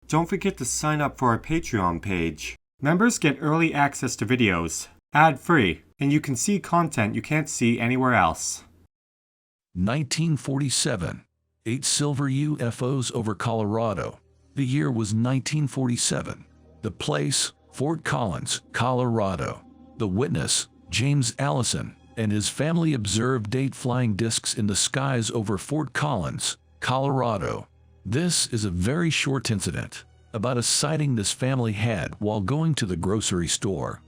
Don't forget to sign up for our Patreon page. Members get early access to videos, ad-free, and you can see content you can't see anywhere else. 1947. 8 silver UFOs over Colorado. The year was 1947. The place, Fort Collins, Colorado. The witness, James Allison, and his family observed 8 flying discs in the skies over Fort Collins, Colorado. This is a very short incident about a sighting this family had while going to the grocery store.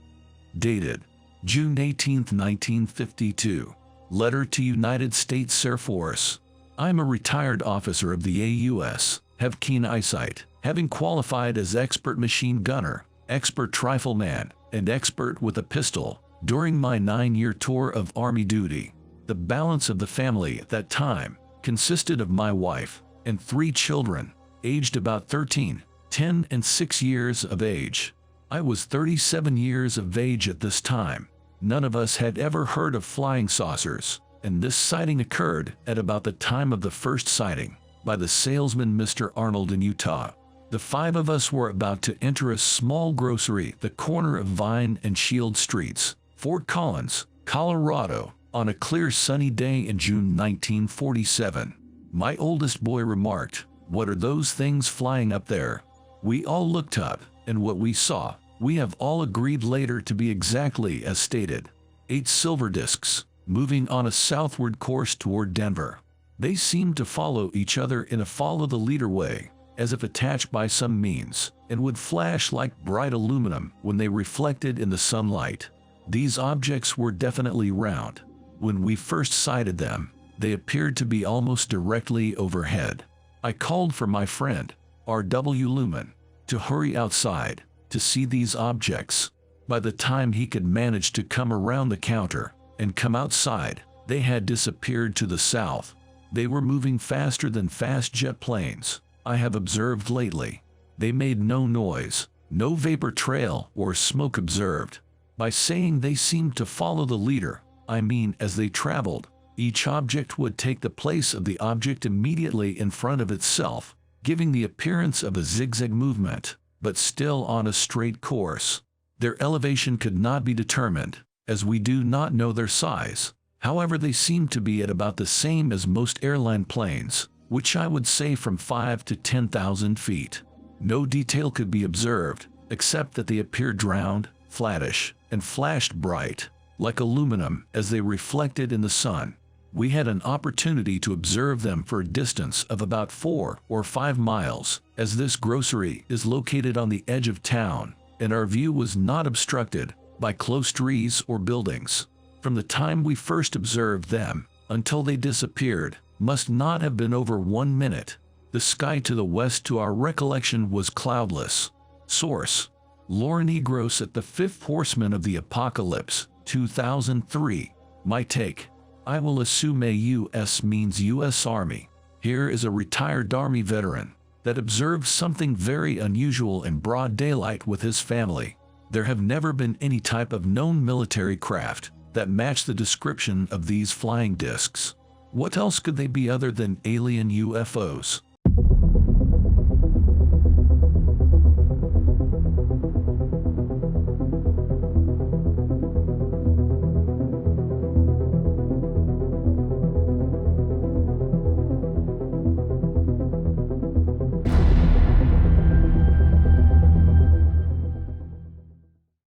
Dated June 18, 1952. Letter to United States Air Force. I'm a retired officer of the AUS, have keen eyesight, having qualified as expert machine gunner, expert rifleman, and expert with a pistol during my 9-year tour of Army duty. The balance of the family at that time consisted of my wife and 3 children, aged about 13, 10, and 6 years of age. I was 37 years of age at this time. None of us had ever heard of flying saucers, and this sighting occurred at about the time of the first sighting by the salesman Mr. Arnold in Utah. The 5 of us were about to enter a small grocery at the corner of Vine and Shield Streets, Fort Collins, Colorado, on a clear sunny day in June 1947. My oldest boy remarked, "What are those things flying up there?" We all looked up, and what we saw, we have all agreed later to be exactly as stated. 8 silver discs, moving on a southward course toward Denver. They seemed to follow each other in a follow-the-leader way, as if attached by some means, and would flash like bright aluminum when they reflected in the sunlight. These objects were definitely round. When we first sighted them, they appeared to be almost directly overhead. I called for my friend, R.W. Lumen, to hurry outside to see these objects. By the time he could manage to come around the counter and come outside, they had disappeared to the south. They were moving faster than fast jet planes I have observed lately. They made no noise, no vapor trail or smoke observed. By saying they seemed to follow the leader, I mean as they traveled, each object would take the place of the object immediately in front of itself, giving the appearance of a zigzag movement, but still on a straight course. Their elevation could not be determined, as we do not know their size. However, they seemed to be at about the same as most airline planes, which I would say from 5 to 10,000 feet. No detail could be observed, except that they appeared round, flattish, and flashed bright, like aluminum as they reflected in the sun. We had an opportunity to observe them for a distance of about 4 or 5 miles, as this grocery is located on the edge of town, and our view was not obstructed by close trees or buildings. From the time we first observed them until they disappeared must not have been over 1 minute. The sky to the west to our recollection was cloudless. Source: Lauren E. Gross at the Fifth Horseman of the Apocalypse, 2003. My take: I will assume AUS means U.S. Army. Here is a retired Army veteran that observed something very unusual in broad daylight with his family. There have never been any type of known military craft that match the description of these flying discs. What else could they be other than alien UFOs?